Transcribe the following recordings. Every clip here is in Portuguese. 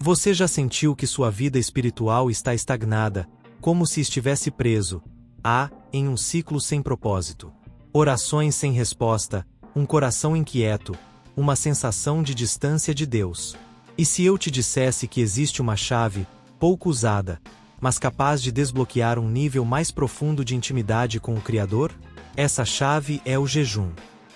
Você já sentiu que sua vida espiritual está estagnada, como se estivesse preso, em um ciclo sem propósito? Orações sem resposta, um coração inquieto, uma sensação de distância de Deus. E se eu te dissesse que existe uma chave, pouco usada, mas capaz de desbloquear um nível mais profundo de intimidade com o Criador? Essa chave é o jejum.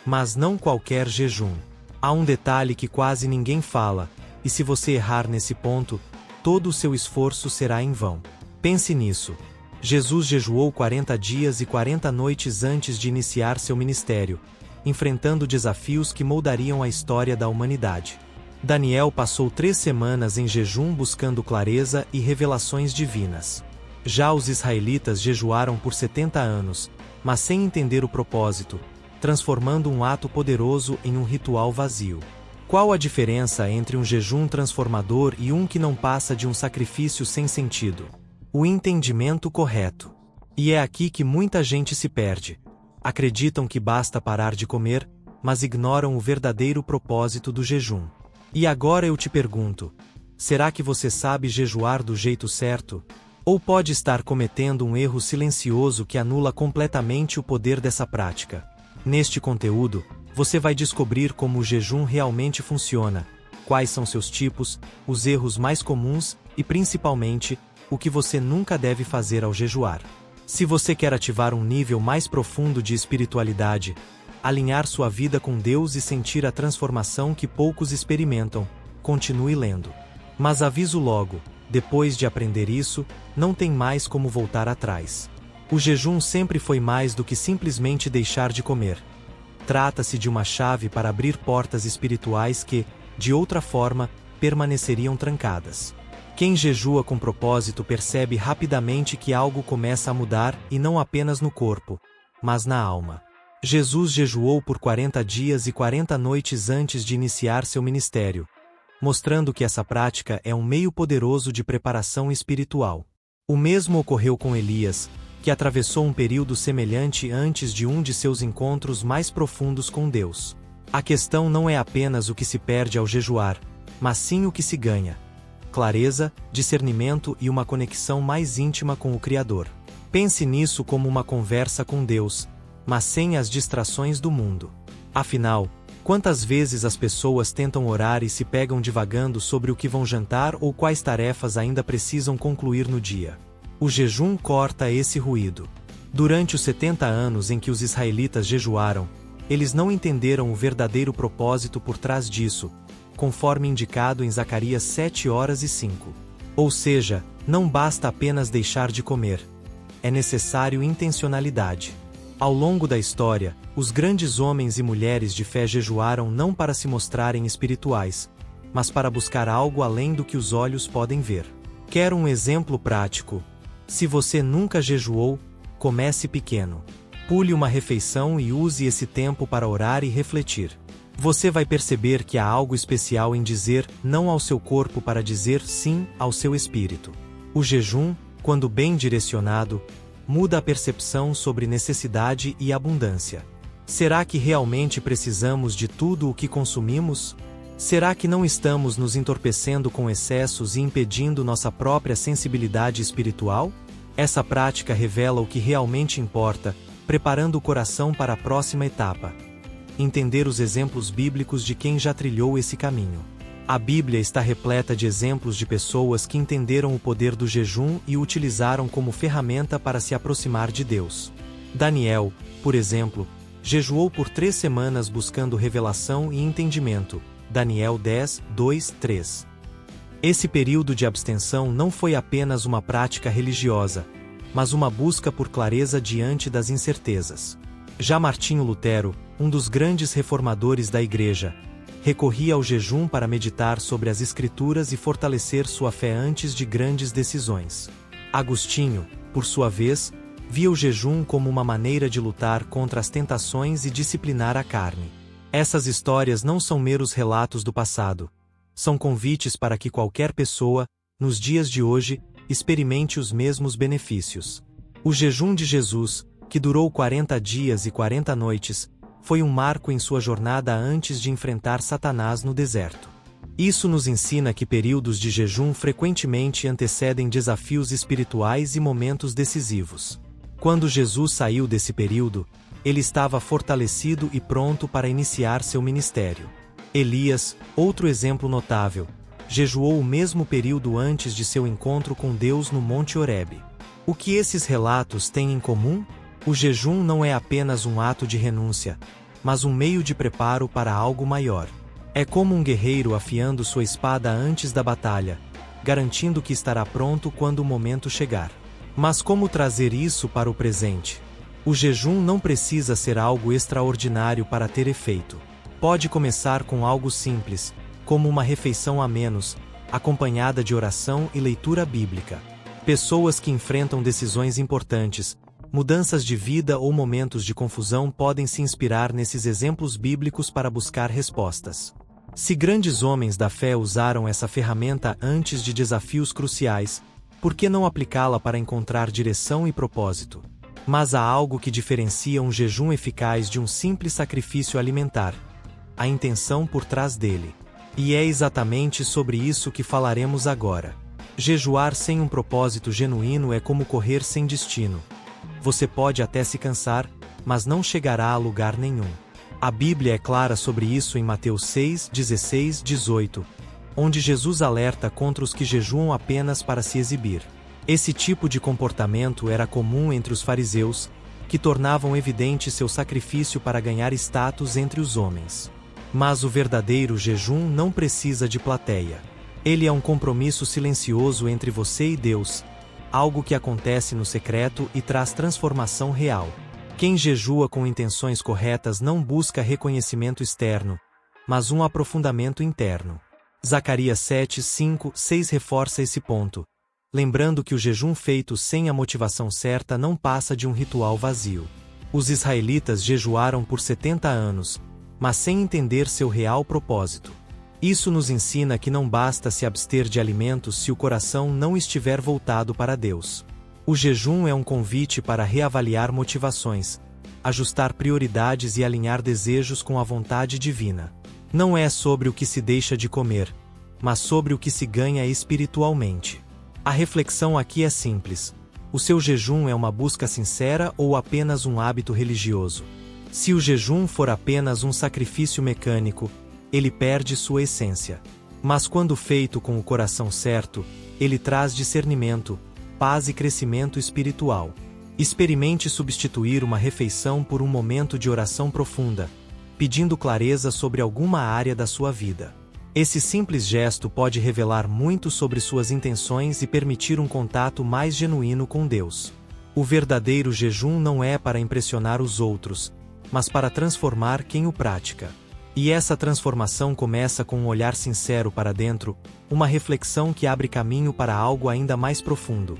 Mas não qualquer jejum. Há um detalhe que quase ninguém fala, e se você errar nesse ponto, todo o seu esforço será em vão. Pense nisso. Jesus jejuou 40 dias e 40 noites antes de iniciar seu ministério, enfrentando desafios que moldariam a história da humanidade. Daniel passou 3 semanas em jejum buscando clareza e revelações divinas. Já os israelitas jejuaram por 70 anos, mas sem entender o propósito, transformando um ato poderoso em um ritual vazio. Qual a diferença entre um jejum transformador e um que não passa de um sacrifício sem sentido? O entendimento correto. E é aqui que muita gente se perde. Acreditam que basta parar de comer, mas ignoram o verdadeiro propósito do jejum. E agora eu te pergunto: será que você sabe jejuar do jeito certo? Ou pode estar cometendo um erro silencioso que anula completamente o poder dessa prática? Neste conteúdo, você vai descobrir como o jejum realmente funciona, quais são seus tipos, os erros mais comuns e, principalmente, o que você nunca deve fazer ao jejuar. Se você quer ativar um nível mais profundo de espiritualidade, alinhar sua vida com Deus e sentir a transformação que poucos experimentam, continue lendo. Mas aviso logo, depois de aprender isso, não tem mais como voltar atrás. O jejum sempre foi mais do que simplesmente deixar de comer. Trata-se de uma chave para abrir portas espirituais que, de outra forma, permaneceriam trancadas. Quem jejua com propósito percebe rapidamente que algo começa a mudar e não apenas no corpo, mas na alma. Jesus jejuou por 40 dias e 40 noites antes de iniciar seu ministério, mostrando que essa prática é um meio poderoso de preparação espiritual. O mesmo ocorreu com Elias, que atravessou um período semelhante antes de um de seus encontros mais profundos com Deus. A questão não é apenas o que se perde ao jejuar, mas sim o que se ganha: clareza, discernimento e uma conexão mais íntima com o Criador. Pense nisso como uma conversa com Deus, mas sem as distrações do mundo. Afinal, quantas vezes as pessoas tentam orar e se pegam divagando sobre o que vão jantar ou quais tarefas ainda precisam concluir no dia? O jejum corta esse ruído. Durante os 70 anos em que os israelitas jejuaram, eles não entenderam o verdadeiro propósito por trás disso, conforme indicado em Zacarias 7:05. Ou seja, não basta apenas deixar de comer. É necessário intencionalidade. Ao longo da história, os grandes homens e mulheres de fé jejuaram não para se mostrarem espirituais, mas para buscar algo além do que os olhos podem ver. Quero um exemplo prático. Se você nunca jejuou, comece pequeno. Pule uma refeição e use esse tempo para orar e refletir. Você vai perceber que há algo especial em dizer não ao seu corpo para dizer sim ao seu espírito. O jejum, quando bem direcionado, muda a percepção sobre necessidade e abundância. Será que realmente precisamos de tudo o que consumimos? Será que não estamos nos entorpecendo com excessos e impedindo nossa própria sensibilidade espiritual? Essa prática revela o que realmente importa, preparando o coração para a próxima etapa: entender os exemplos bíblicos de quem já trilhou esse caminho. A Bíblia está repleta de exemplos de pessoas que entenderam o poder do jejum e o utilizaram como ferramenta para se aproximar de Deus. Daniel, por exemplo, jejuou por 3 semanas buscando revelação e entendimento. Daniel 10:2-3. Esse período de abstenção não foi apenas uma prática religiosa, mas uma busca por clareza diante das incertezas. Já Martinho Lutero, um dos grandes reformadores da Igreja, recorria ao jejum para meditar sobre as Escrituras e fortalecer sua fé antes de grandes decisões. Agostinho, por sua vez, via o jejum como uma maneira de lutar contra as tentações e disciplinar a carne. Essas histórias não são meros relatos do passado. São convites para que qualquer pessoa, nos dias de hoje, experimente os mesmos benefícios. O jejum de Jesus, que durou 40 dias e 40 noites, foi um marco em sua jornada antes de enfrentar Satanás no deserto. Isso nos ensina que períodos de jejum frequentemente antecedem desafios espirituais e momentos decisivos. Quando Jesus saiu desse período, ele estava fortalecido e pronto para iniciar seu ministério. Elias, outro exemplo notável, jejuou o mesmo período antes de seu encontro com Deus no Monte Horebe. O que esses relatos têm em comum? O jejum não é apenas um ato de renúncia, mas um meio de preparo para algo maior. É como um guerreiro afiando sua espada antes da batalha, garantindo que estará pronto quando o momento chegar. Mas como trazer isso para o presente? O jejum não precisa ser algo extraordinário para ter efeito. Pode começar com algo simples, como uma refeição a menos, acompanhada de oração e leitura bíblica. Pessoas que enfrentam decisões importantes, mudanças de vida ou momentos de confusão podem se inspirar nesses exemplos bíblicos para buscar respostas. Se grandes homens da fé usaram essa ferramenta antes de desafios cruciais, por que não aplicá-la para encontrar direção e propósito? Mas há algo que diferencia um jejum eficaz de um simples sacrifício alimentar: a intenção por trás dele. E é exatamente sobre isso que falaremos agora. Jejuar sem um propósito genuíno é como correr sem destino. Você pode até se cansar, mas não chegará a lugar nenhum. A Bíblia é clara sobre isso em Mateus 6, 16, 18, onde Jesus alerta contra os que jejuam apenas para se exibir. Esse tipo de comportamento era comum entre os fariseus, que tornavam evidente seu sacrifício para ganhar status entre os homens. Mas o verdadeiro jejum não precisa de plateia. Ele é um compromisso silencioso entre você e Deus, algo que acontece no secreto e traz transformação real. Quem jejua com intenções corretas não busca reconhecimento externo, mas um aprofundamento interno. Zacarias 7, 5, 6 reforça esse ponto, lembrando que o jejum feito sem a motivação certa não passa de um ritual vazio. Os israelitas jejuaram por 70 anos, mas sem entender seu real propósito. Isso nos ensina que não basta se abster de alimentos se o coração não estiver voltado para Deus. O jejum é um convite para reavaliar motivações, ajustar prioridades e alinhar desejos com a vontade divina. Não é sobre o que se deixa de comer, mas sobre o que se ganha espiritualmente. A reflexão aqui é simples: o seu jejum é uma busca sincera ou apenas um hábito religioso? Se o jejum for apenas um sacrifício mecânico, ele perde sua essência. Mas quando feito com o coração certo, ele traz discernimento, paz e crescimento espiritual. Experimente substituir uma refeição por um momento de oração profunda, pedindo clareza sobre alguma área da sua vida. Esse simples gesto pode revelar muito sobre suas intenções e permitir um contato mais genuíno com Deus. O verdadeiro jejum não é para impressionar os outros, mas para transformar quem o pratica. E essa transformação começa com um olhar sincero para dentro, uma reflexão que abre caminho para algo ainda mais profundo: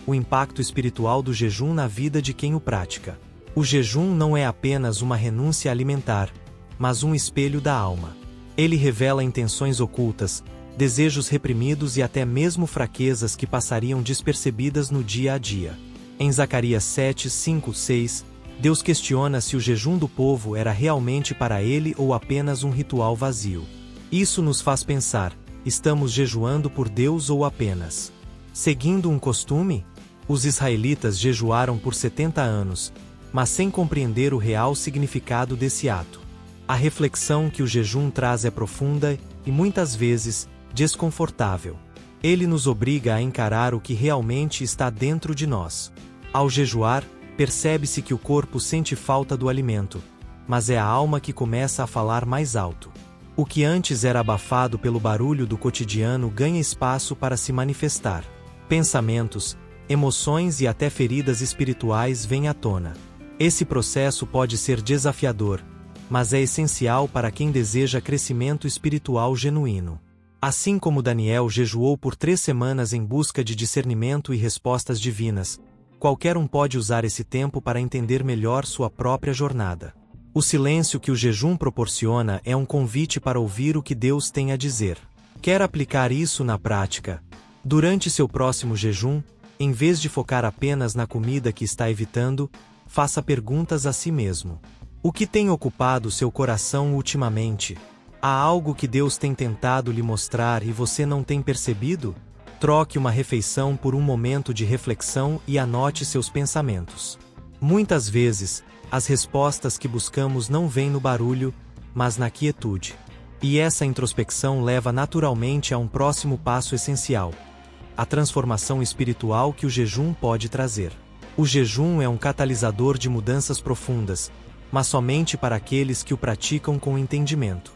o impacto espiritual do jejum na vida de quem o pratica. O jejum não é apenas uma renúncia alimentar, mas um espelho da alma. Ele revela intenções ocultas, desejos reprimidos e até mesmo fraquezas que passariam despercebidas no dia a dia. Em Zacarias 7, 5, 6, Deus questiona se o jejum do povo era realmente para ele ou apenas um ritual vazio. Isso nos faz pensar: estamos jejuando por Deus ou apenas seguindo um costume? Os israelitas jejuaram por 70 anos, mas sem compreender o real significado desse ato. A reflexão que o jejum traz é profunda e, muitas vezes, desconfortável. Ele nos obriga a encarar o que realmente está dentro de nós. Ao jejuar, percebe-se que o corpo sente falta do alimento, mas é a alma que começa a falar mais alto. O que antes era abafado pelo barulho do cotidiano ganha espaço para se manifestar. Pensamentos, emoções e até feridas espirituais vêm à tona. Esse processo pode ser desafiador, mas é essencial para quem deseja crescimento espiritual genuíno. Assim como Daniel jejuou por 3 semanas em busca de discernimento e respostas divinas, qualquer um pode usar esse tempo para entender melhor sua própria jornada. O silêncio que o jejum proporciona é um convite para ouvir o que Deus tem a dizer. Quer aplicar isso na prática? Durante seu próximo jejum, em vez de focar apenas na comida que está evitando, faça perguntas a si mesmo. O que tem ocupado seu coração ultimamente? Há algo que Deus tem tentado lhe mostrar e você não tem percebido? Troque uma refeição por um momento de reflexão e anote seus pensamentos. Muitas vezes, as respostas que buscamos não vêm no barulho, mas na quietude. E essa introspecção leva naturalmente a um próximo passo essencial: a transformação espiritual que o jejum pode trazer. O jejum é um catalisador de mudanças profundas, mas somente para aqueles que o praticam com entendimento.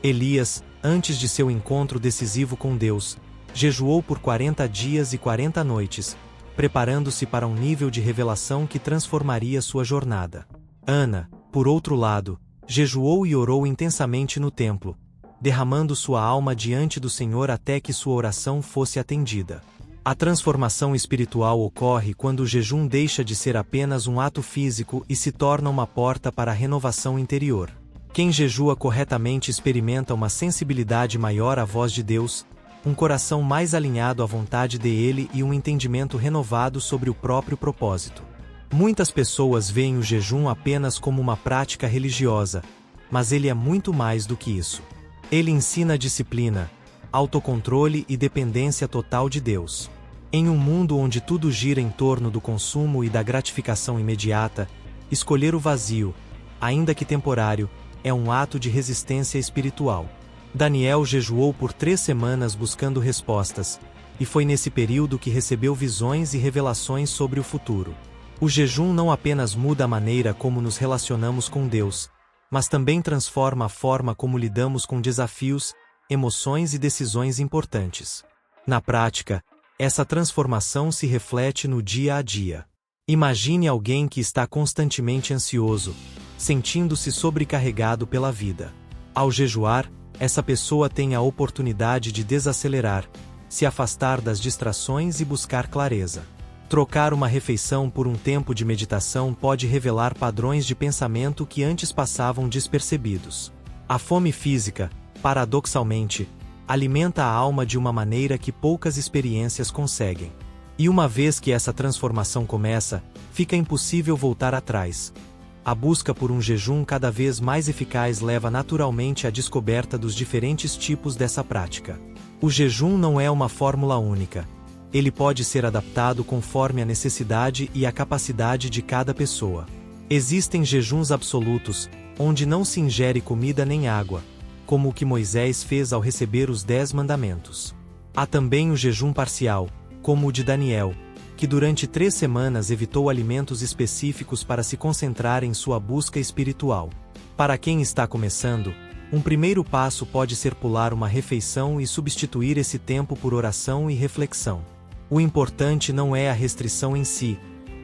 Elias, antes de seu encontro decisivo com Deus, jejuou por 40 dias e 40 noites, preparando-se para um nível de revelação que transformaria sua jornada. Ana, por outro lado, jejuou e orou intensamente no templo, derramando sua alma diante do Senhor até que sua oração fosse atendida. A transformação espiritual ocorre quando o jejum deixa de ser apenas um ato físico e se torna uma porta para a renovação interior. Quem jejua corretamente experimenta uma sensibilidade maior à voz de Deus, um coração mais alinhado à vontade dele e um entendimento renovado sobre o próprio propósito. Muitas pessoas veem o jejum apenas como uma prática religiosa, mas ele é muito mais do que isso. Ele ensina disciplina, autocontrole e dependência total de Deus. Em um mundo onde tudo gira em torno do consumo e da gratificação imediata, escolher o vazio, ainda que temporário, é um ato de resistência espiritual. Daniel jejuou por 3 semanas buscando respostas, e foi nesse período que recebeu visões e revelações sobre o futuro. O jejum não apenas muda a maneira como nos relacionamos com Deus, mas também transforma a forma como lidamos com desafios, emoções e decisões importantes. Na prática, essa transformação se reflete no dia a dia. Imagine alguém que está constantemente ansioso, sentindo-se sobrecarregado pela vida. Ao jejuar, essa pessoa tem a oportunidade de desacelerar, se afastar das distrações e buscar clareza. Trocar uma refeição por um tempo de meditação pode revelar padrões de pensamento que antes passavam despercebidos. A fome física, paradoxalmente, alimenta a alma de uma maneira que poucas experiências conseguem. E uma vez que essa transformação começa, fica impossível voltar atrás. A busca por um jejum cada vez mais eficaz leva naturalmente à descoberta dos diferentes tipos dessa prática. O jejum não é uma fórmula única. Ele pode ser adaptado conforme a necessidade e a capacidade de cada pessoa. Existem jejuns absolutos, onde não se ingere comida nem água, como o que Moisés fez ao receber os 10 mandamentos. Há também o jejum parcial, como o de Daniel, que durante 3 semanas evitou alimentos específicos para se concentrar em sua busca espiritual. Para quem está começando, um primeiro passo pode ser pular uma refeição e substituir esse tempo por oração e reflexão. O importante não é a restrição em si,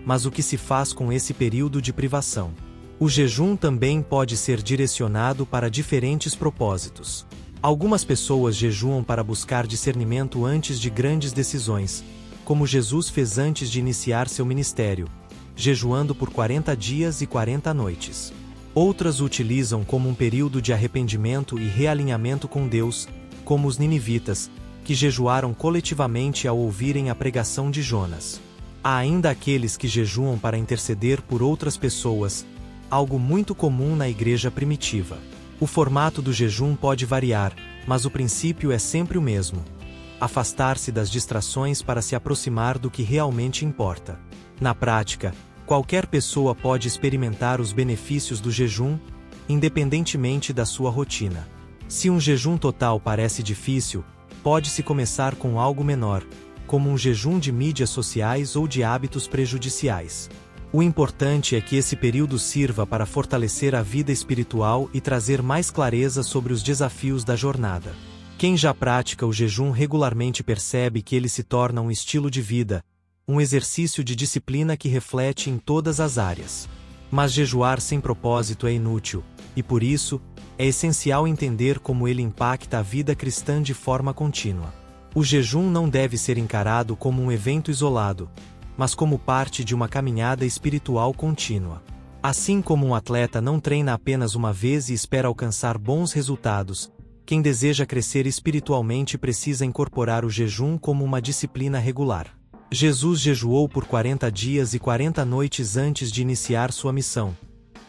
mas o que se faz com esse período de privação. O jejum também pode ser direcionado para diferentes propósitos. Algumas pessoas jejuam para buscar discernimento antes de grandes decisões, como Jesus fez antes de iniciar seu ministério, jejuando por 40 dias e 40 noites. Outras o utilizam como um período de arrependimento e realinhamento com Deus, como os ninivitas, que jejuaram coletivamente ao ouvirem a pregação de Jonas. Há ainda aqueles que jejuam para interceder por outras pessoas, algo muito comum na igreja primitiva. O formato do jejum pode variar, mas o princípio é sempre o mesmo: afastar-se das distrações para se aproximar do que realmente importa. Na prática, qualquer pessoa pode experimentar os benefícios do jejum, independentemente da sua rotina. Se um jejum total parece difícil, pode-se começar com algo menor, como um jejum de mídias sociais ou de hábitos prejudiciais. O importante é que esse período sirva para fortalecer a vida espiritual e trazer mais clareza sobre os desafios da jornada. Quem já pratica o jejum regularmente percebe que ele se torna um estilo de vida, um exercício de disciplina que reflete em todas as áreas. Mas jejuar sem propósito é inútil, e por isso, é essencial entender como ele impacta a vida cristã de forma contínua. O jejum não deve ser encarado como um evento isolado, mas como parte de uma caminhada espiritual contínua. Assim como um atleta não treina apenas uma vez e espera alcançar bons resultados, quem deseja crescer espiritualmente precisa incorporar o jejum como uma disciplina regular. Jesus jejuou por 40 dias e 40 noites antes de iniciar sua missão,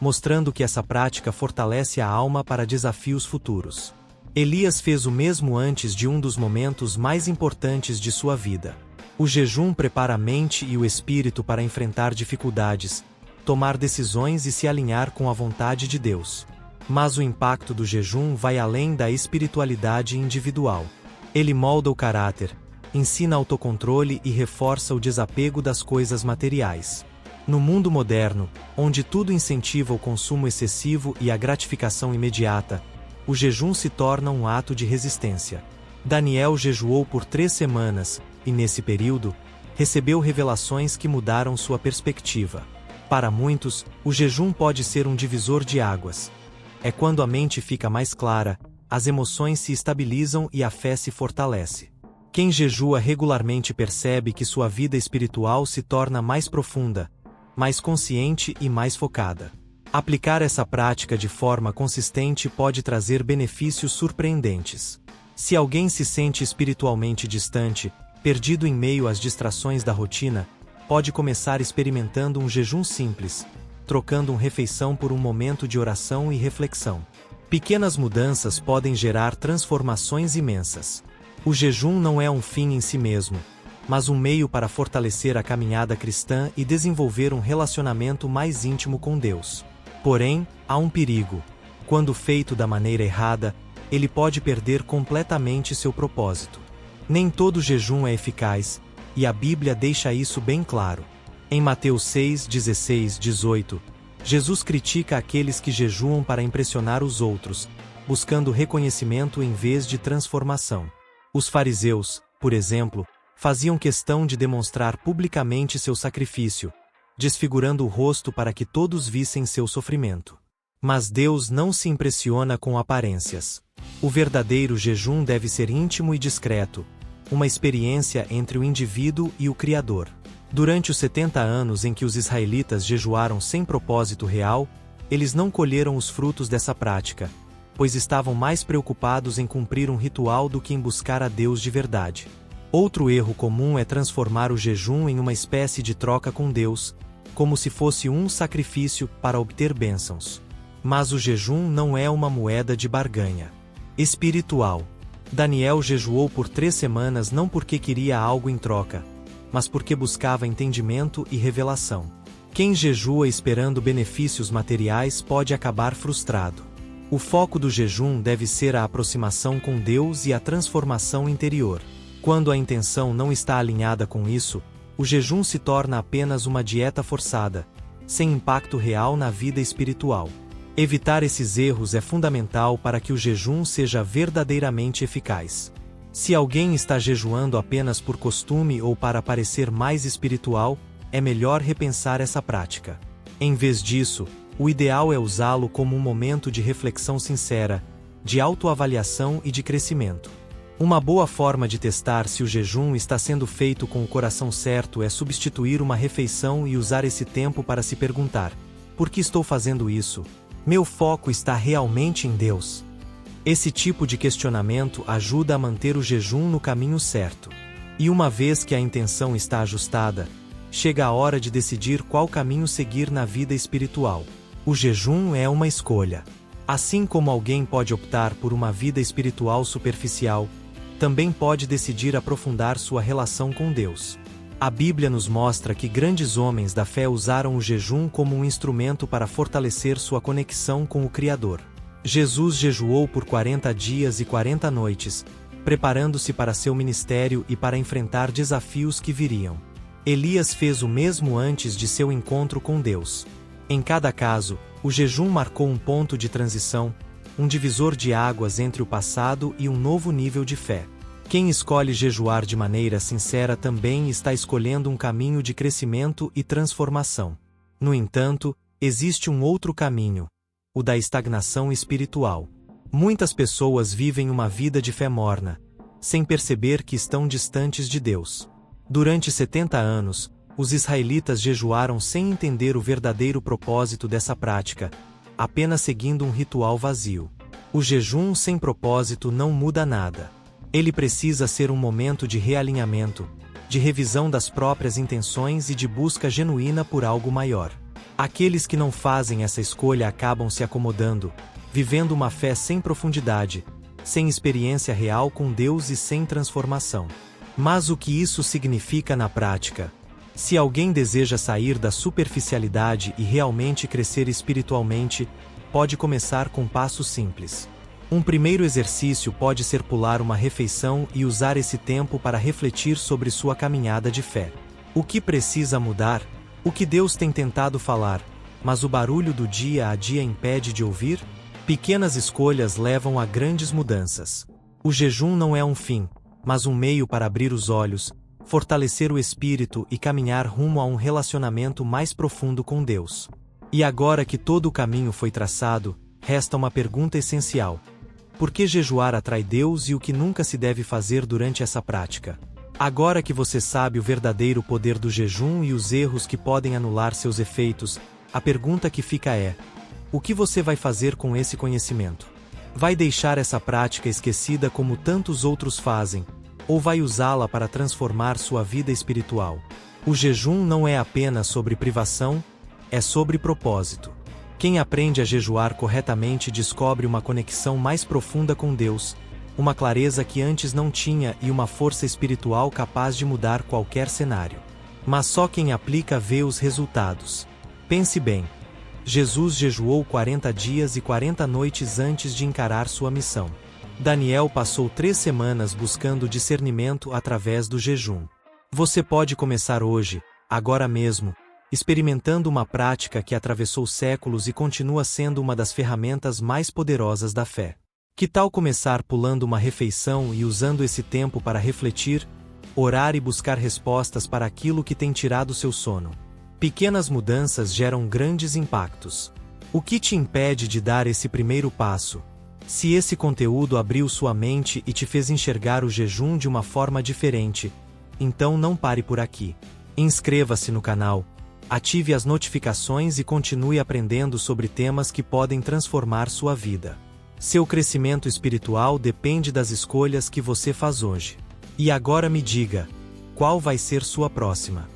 mostrando que essa prática fortalece a alma para desafios futuros. Elias fez o mesmo antes de um dos momentos mais importantes de sua vida. O jejum prepara a mente e o espírito para enfrentar dificuldades, tomar decisões e se alinhar com a vontade de Deus. Mas o impacto do jejum vai além da espiritualidade individual. Ele molda o caráter, ensina autocontrole e reforça o desapego das coisas materiais. No mundo moderno, onde tudo incentiva o consumo excessivo e a gratificação imediata, o jejum se torna um ato de resistência. Daniel jejuou por 3 semanas, e nesse período, recebeu revelações que mudaram sua perspectiva. Para muitos, o jejum pode ser um divisor de águas. É quando a mente fica mais clara, as emoções se estabilizam e a fé se fortalece. Quem jejua regularmente percebe que sua vida espiritual se torna mais profunda, mais consciente e mais focada. Aplicar essa prática de forma consistente pode trazer benefícios surpreendentes. Se alguém se sente espiritualmente distante, perdido em meio às distrações da rotina, pode começar experimentando um jejum simples, trocando uma refeição por um momento de oração e reflexão. Pequenas mudanças podem gerar transformações imensas. O jejum não é um fim em si mesmo, mas um meio para fortalecer a caminhada cristã e desenvolver um relacionamento mais íntimo com Deus. Porém, há um perigo. Quando feito da maneira errada, ele pode perder completamente seu propósito. Nem todo jejum é eficaz, e a Bíblia deixa isso bem claro. Em Mateus 6, 16, 18, Jesus critica aqueles que jejuam para impressionar os outros, buscando reconhecimento em vez de transformação. Os fariseus, por exemplo, faziam questão de demonstrar publicamente seu sacrifício, desfigurando o rosto para que todos vissem seu sofrimento. Mas Deus não se impressiona com aparências. O verdadeiro jejum deve ser íntimo e discreto, uma experiência entre o indivíduo e o Criador. Durante os 70 anos em que os israelitas jejuaram sem propósito real, eles não colheram os frutos dessa prática, pois estavam mais preocupados em cumprir um ritual do que em buscar a Deus de verdade. Outro erro comum é transformar o jejum em uma espécie de troca com Deus, como se fosse um sacrifício para obter bênçãos. Mas o jejum não é uma moeda de barganha espiritual. Daniel jejuou por 3 semanas não porque queria algo em troca, mas porque buscava entendimento e revelação. Quem jejua esperando benefícios materiais pode acabar frustrado. O foco do jejum deve ser a aproximação com Deus e a transformação interior. Quando a intenção não está alinhada com isso, o jejum se torna apenas uma dieta forçada, sem impacto real na vida espiritual. Evitar esses erros é fundamental para que o jejum seja verdadeiramente eficaz. Se alguém está jejuando apenas por costume ou para parecer mais espiritual, é melhor repensar essa prática. Em vez disso, o ideal é usá-lo como um momento de reflexão sincera, de autoavaliação e de crescimento. Uma boa forma de testar se o jejum está sendo feito com o coração certo é substituir uma refeição e usar esse tempo para se perguntar: por que estou fazendo isso? Meu foco está realmente em Deus? Esse tipo de questionamento ajuda a manter o jejum no caminho certo. E uma vez que a intenção está ajustada, chega a hora de decidir qual caminho seguir na vida espiritual. O jejum é uma escolha. Assim como alguém pode optar por uma vida espiritual superficial, também pode decidir aprofundar sua relação com Deus. A Bíblia nos mostra que grandes homens da fé usaram o jejum como um instrumento para fortalecer sua conexão com o Criador. Jesus jejuou por 40 dias e 40 noites, preparando-se para seu ministério e para enfrentar desafios que viriam. Elias fez o mesmo antes de seu encontro com Deus. Em cada caso, o jejum marcou um ponto de transição, um divisor de águas entre o passado e um novo nível de fé. Quem escolhe jejuar de maneira sincera também está escolhendo um caminho de crescimento e transformação. No entanto, existe um outro caminho, o da estagnação espiritual. Muitas pessoas vivem uma vida de fé morna, sem perceber que estão distantes de Deus. Durante 70 anos, os israelitas jejuaram sem entender o verdadeiro propósito dessa prática, apenas seguindo um ritual vazio. O jejum sem propósito não muda nada. Ele precisa ser um momento de realinhamento, de revisão das próprias intenções e de busca genuína por algo maior. Aqueles que não fazem essa escolha acabam se acomodando, vivendo uma fé sem profundidade, sem experiência real com Deus e sem transformação. Mas o que isso significa na prática? Se alguém deseja sair da superficialidade e realmente crescer espiritualmente, pode começar com passos simples. Um primeiro exercício pode ser pular uma refeição e usar esse tempo para refletir sobre sua caminhada de fé. O que precisa mudar? O que Deus tem tentado falar, mas o barulho do dia a dia impede de ouvir? Pequenas escolhas levam a grandes mudanças. O jejum não é um fim, mas um meio para abrir os olhos, fortalecer o espírito e caminhar rumo a um relacionamento mais profundo com Deus. E agora que todo o caminho foi traçado, resta uma pergunta essencial. Por que jejuar atrai Deus e o que nunca se deve fazer durante essa prática? Agora que você sabe o verdadeiro poder do jejum e os erros que podem anular seus efeitos, a pergunta que fica é: o que você vai fazer com esse conhecimento? Vai deixar essa prática esquecida como tantos outros fazem, ou vai usá-la para transformar sua vida espiritual? O jejum não é apenas sobre privação, é sobre propósito. Quem aprende a jejuar corretamente descobre uma conexão mais profunda com Deus, uma clareza que antes não tinha e uma força espiritual capaz de mudar qualquer cenário. Mas só quem aplica vê os resultados. Pense bem. Jesus jejuou 40 dias e 40 noites antes de encarar sua missão. Daniel passou 3 semanas buscando discernimento através do jejum. Você pode começar hoje, agora mesmo, experimentando uma prática que atravessou séculos e continua sendo uma das ferramentas mais poderosas da fé. Que tal começar pulando uma refeição e usando esse tempo para refletir, orar e buscar respostas para aquilo que tem tirado seu sono? Pequenas mudanças geram grandes impactos. O que te impede de dar esse primeiro passo? Se esse conteúdo abriu sua mente e te fez enxergar o jejum de uma forma diferente, então não pare por aqui. Inscreva-se no canal, ative as notificações e continue aprendendo sobre temas que podem transformar sua vida. Seu crescimento espiritual depende das escolhas que você faz hoje. E agora me diga, qual vai ser sua próxima?